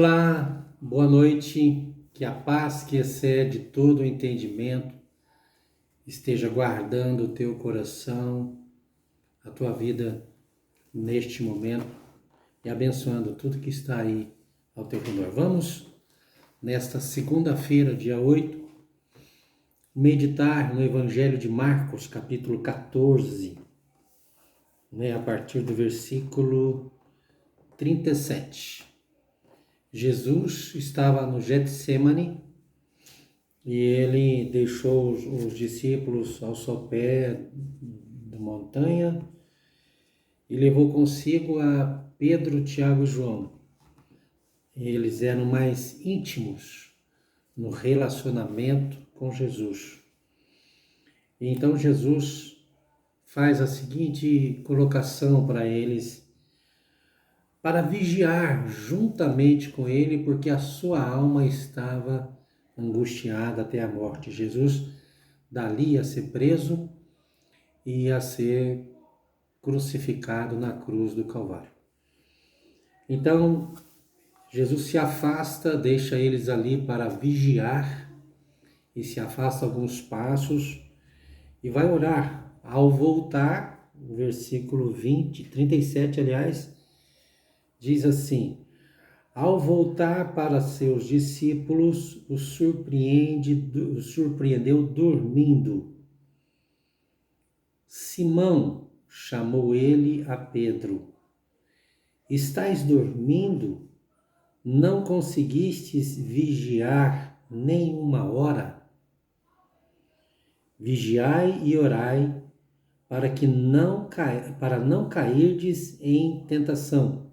Olá, boa noite, que a paz que excede todo o entendimento esteja guardando o teu coração, a tua vida neste momento e abençoando tudo que está aí ao teu redor. Vamos, nesta segunda-feira, dia 8, meditar no Evangelho de Marcos, capítulo 14, a partir do versículo 37. Jesus estava no Getsemane e ele deixou os discípulos ao sopé da montanha e levou consigo a Pedro, Tiago e João. Eles eram mais íntimos no relacionamento com Jesus. E então Jesus faz a seguinte colocação para eles: para vigiar juntamente com ele, porque a sua alma estava angustiada até a morte. Jesus dali ia ser preso e ia ser crucificado na cruz do Calvário. Então, Jesus se afasta, deixa eles ali para vigiar e se afasta alguns passos e vai orar. Ao voltar, o versículo 37, aliás, diz assim: ao voltar para seus discípulos, os surpreendeu dormindo. Simão, chamou ele a Pedro: estais dormindo? Não conseguistes vigiar nem uma hora? Vigiai e orai, para não cairdes em tentação.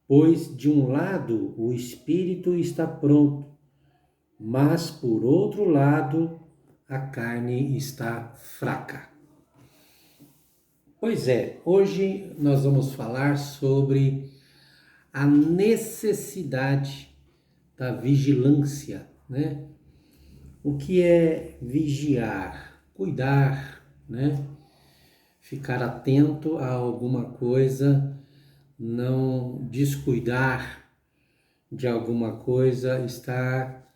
Pois de um lado o espírito está pronto, mas por outro lado a carne está fraca. Pois é, hoje nós vamos falar sobre a necessidade da vigilância, né? O que é vigiar? Cuidar, né? Ficar atento a alguma coisa, não descuidar de alguma coisa, estar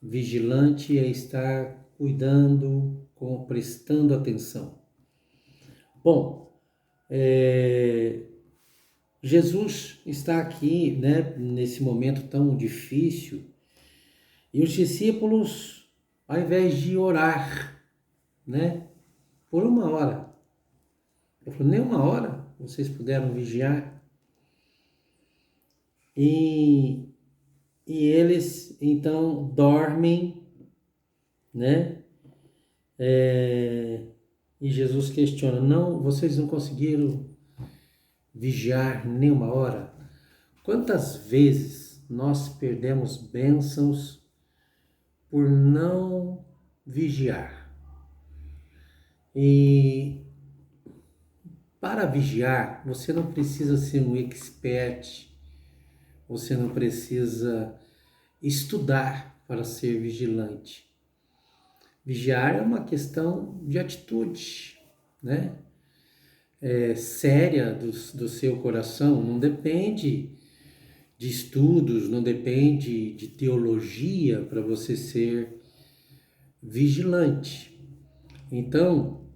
vigilante é estar cuidando, prestando atenção. Bom, Jesus está aqui, né, nesse momento tão difícil, e os discípulos, ao invés de orar, né, por uma hora, eu falei, nem uma hora vocês puderam vigiar? E eles então dormem, né? E Jesus questiona: não, vocês não conseguiram vigiar nem uma hora? Quantas vezes nós perdemos bênçãos por não vigiar? E para vigiar, você não precisa ser um expert, você não precisa estudar para ser vigilante. Vigiar é uma questão de atitude, né? Séria do seu coração, não depende de estudos, não depende de teologia para você ser vigilante. Então,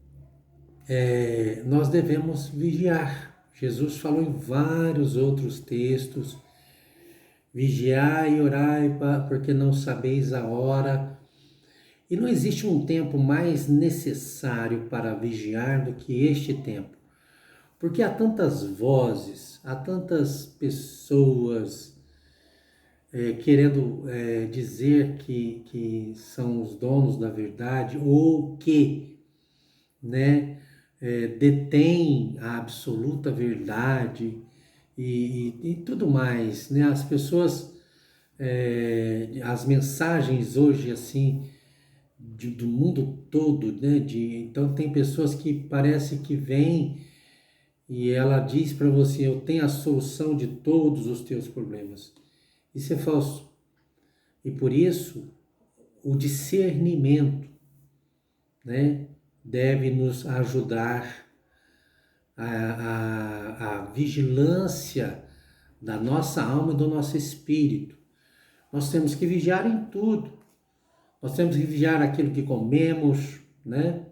nós devemos vigiar. Jesus falou em vários outros textos: vigiai e orai, porque não sabeis a hora. E não existe um tempo mais necessário para vigiar do que este tempo. Porque há tantas vozes, há tantas pessoas querendo dizer que são os donos da verdade ou que, né, detêm a absoluta verdade e tudo mais, né? As pessoas, as mensagens hoje assim do mundo todo, né? Então tem pessoas que parece que vêm e ela diz para você: eu tenho a solução de todos os teus problemas. Isso é falso. E por isso o discernimento, né, deve nos ajudar, a vigilância da nossa alma e do nosso espírito. Nós temos que vigiar em tudo. Nós temos que vigiar aquilo que comemos, né?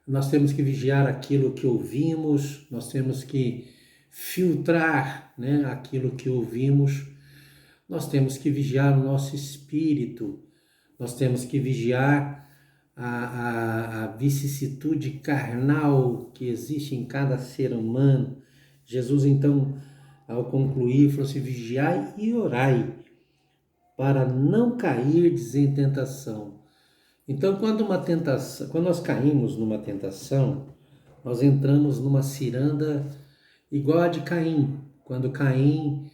Nós temos que vigiar aquilo que ouvimos, nós temos que filtrar, né, aquilo que ouvimos, nós temos que vigiar o nosso espírito, nós temos que vigiar a vicissitude carnal que existe em cada ser humano. Jesus, então, ao concluir, falou assim: vigiai e orai, para não cairdes em tentação. Então, quando nós caímos numa tentação, nós entramos numa ciranda igual a de Caim. Quando Caim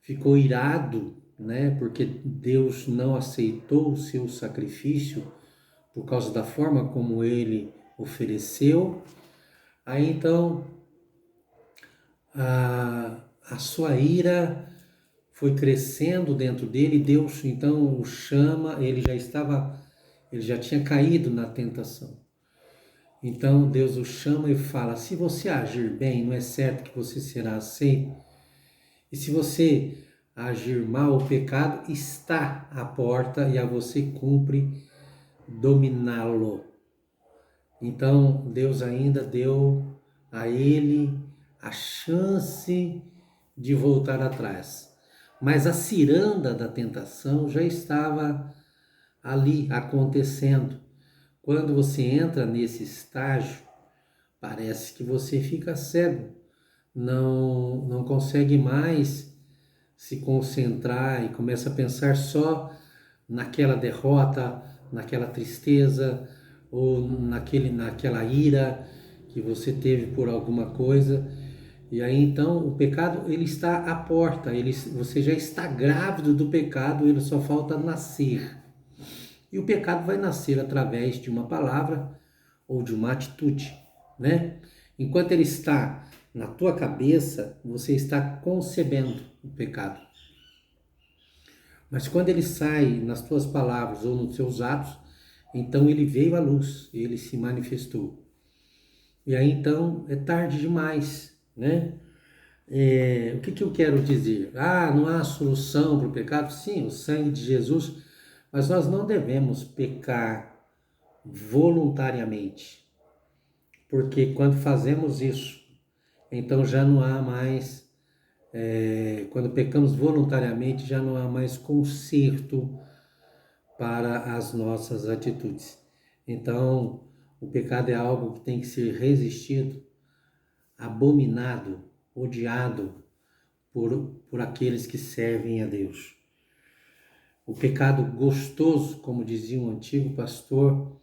ficou irado, né, porque Deus não aceitou o seu sacrifício por causa da forma como ele ofereceu, aí então a sua ira foi crescendo dentro dele. Deus então o chama, ele já tinha caído na tentação. Então Deus o chama e fala: se você agir bem, não é certo que você será aceito? E se você agir mal, o pecado está à porta e a você cumpre dominá-lo. Então Deus ainda deu a ele a chance de voltar atrás. Mas a ciranda da tentação já estava ali acontecendo. Quando você entra nesse estágio, parece que você fica cego, não consegue mais se concentrar e começa a pensar só naquela derrota, naquela tristeza ou naquela ira que você teve por alguma coisa. E aí então o pecado ele está à porta, você já está grávido do pecado, ele só falta nascer. E o pecado vai nascer através de uma palavra ou de uma atitude, né? Enquanto ele está na tua cabeça, você está concebendo o pecado. Mas quando ele sai nas tuas palavras ou nos seus atos, então ele veio à luz, ele se manifestou. E aí então é tarde demais, né? O que eu quero dizer? Não há solução para o pecado? Sim, o sangue de Jesus, mas nós não devemos pecar voluntariamente, porque quando fazemos isso, então já não há mais, quando pecamos voluntariamente, já não há mais conserto para as nossas atitudes. Então, o pecado é algo que tem que ser resistido, abominado, odiado por aqueles que servem a Deus. O pecado gostoso, como dizia um antigo pastor,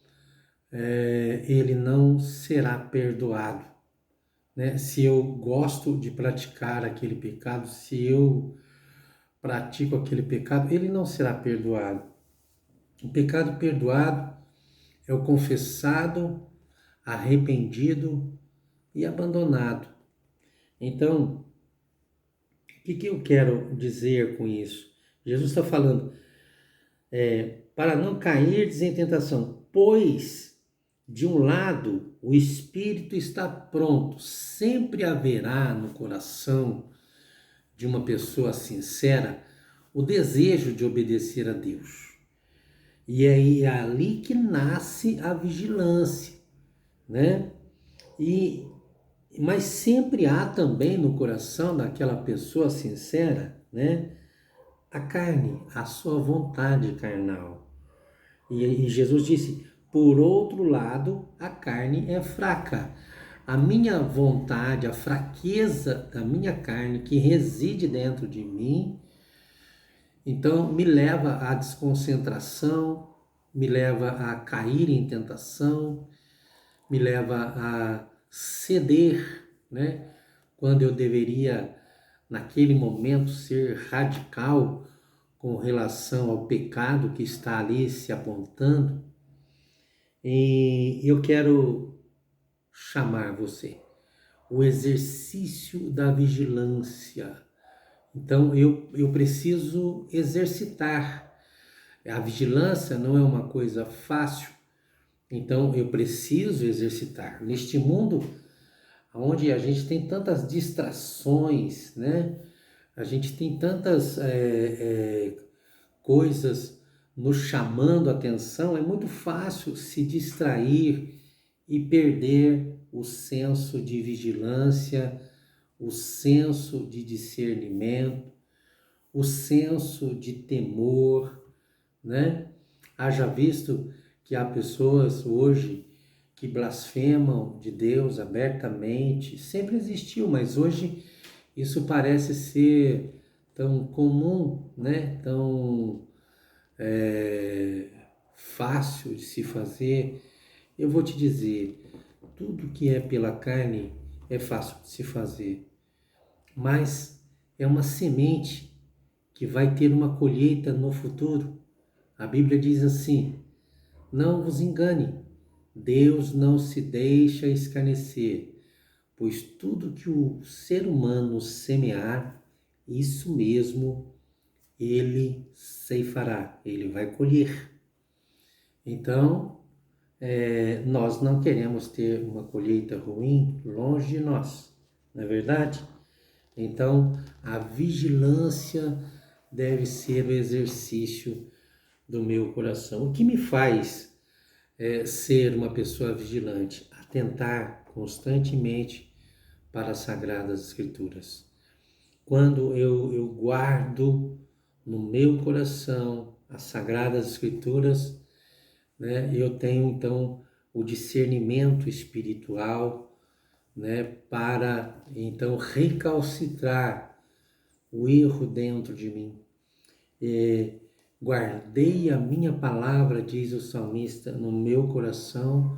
ele não será perdoado, né? Se eu gosto de praticar aquele pecado, se eu pratico aquele pecado, ele não será perdoado. O pecado perdoado é o confessado, arrependido e abandonado. Então, o que eu quero dizer com isso? Jesus está falando, para não cairdes em tentação, pois, de um lado, o espírito está pronto, sempre haverá no coração de uma pessoa sincera o desejo de obedecer a Deus. E é ali que nasce a vigilância, né? Mas sempre há também no coração daquela pessoa sincera, né? A carne, a sua vontade carnal. E Jesus disse: por outro lado, a carne é fraca. A minha vontade, a fraqueza da minha carne que reside dentro de mim, então me leva à desconcentração, me leva a cair em tentação, me leva a ceder, né? Quando eu deveria, naquele momento, ser radical com relação ao pecado que está ali se apontando. E eu quero chamar você, o exercício da vigilância. Então eu preciso exercitar. A vigilância não é uma coisa fácil, então eu preciso exercitar. Neste mundo onde a gente tem tantas distrações, né? A gente tem tantas coisas nos chamando a atenção, é muito fácil se distrair e perder o senso de vigilância, o senso de discernimento, o senso de temor, né? Haja visto que há pessoas hoje que blasfemam de Deus abertamente, sempre existiu, mas hoje isso parece ser tão comum, né? Tão fácil de se fazer. Eu vou te dizer, tudo que é pela carne é fácil de se fazer, mas é uma semente que vai ter uma colheita no futuro. A Bíblia diz assim: não vos engane, Deus não se deixa escarnecer, pois tudo que o ser humano semear, isso mesmo ele ceifará, ele vai colher. Então, nós não queremos ter uma colheita ruim longe de nós, não é verdade? Então, a vigilância deve ser o exercício do meu coração. O que me faz ser uma pessoa vigilante? Atentar constantemente para as Sagradas Escrituras. Quando eu guardo no meu coração as Sagradas Escrituras, né, eu tenho então o discernimento espiritual, né, para então recalcitrar o erro dentro de mim. Guardei a minha palavra, diz o salmista, no meu coração,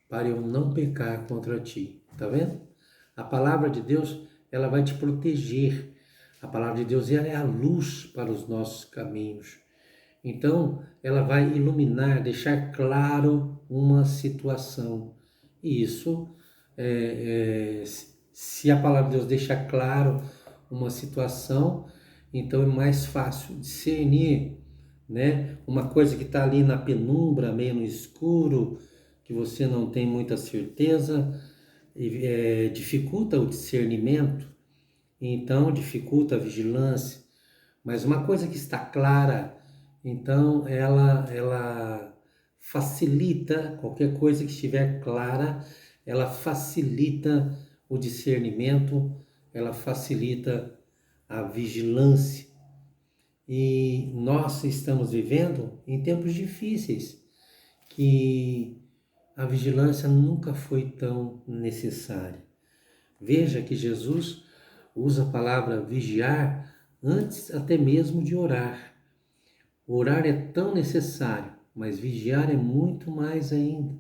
para eu não pecar contra ti. Tá vendo? A palavra de Deus, ela vai te proteger. A palavra de Deus, ela é a luz para os nossos caminhos. Então, ela vai iluminar, deixar claro uma situação. E isso, se a palavra de Deus deixa claro uma situação, então é mais fácil discernir, né? Uma coisa que está ali na penumbra, meio no escuro, que você não tem muita certeza, dificulta o discernimento, então dificulta a vigilância. Mas uma coisa que está clara, então ela facilita, qualquer coisa que estiver clara, ela facilita o discernimento, ela facilita a vigilância. E nós estamos vivendo em tempos difíceis, que a vigilância nunca foi tão necessária. Veja que Jesus usa a palavra vigiar antes até mesmo de orar. Orar é tão necessário, mas vigiar é muito mais ainda.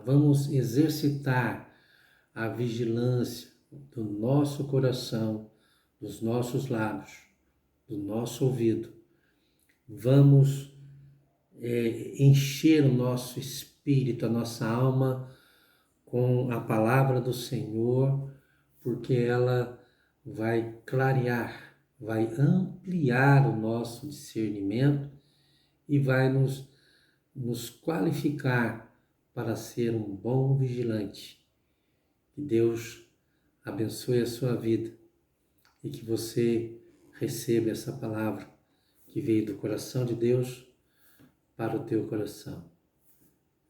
Vamos exercitar a vigilância do nosso coração, dos nossos lábios, do nosso ouvido. Vamos encher o nosso espírito, a nossa alma com a palavra do Senhor, porque ela vai clarear, vai ampliar o nosso discernimento e vai nos qualificar para ser um bom vigilante. Que Deus abençoe a sua vida e que você receba essa palavra que veio do coração de Deus para o teu coração.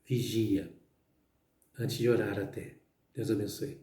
Vigia, antes de orar até. Deus abençoe.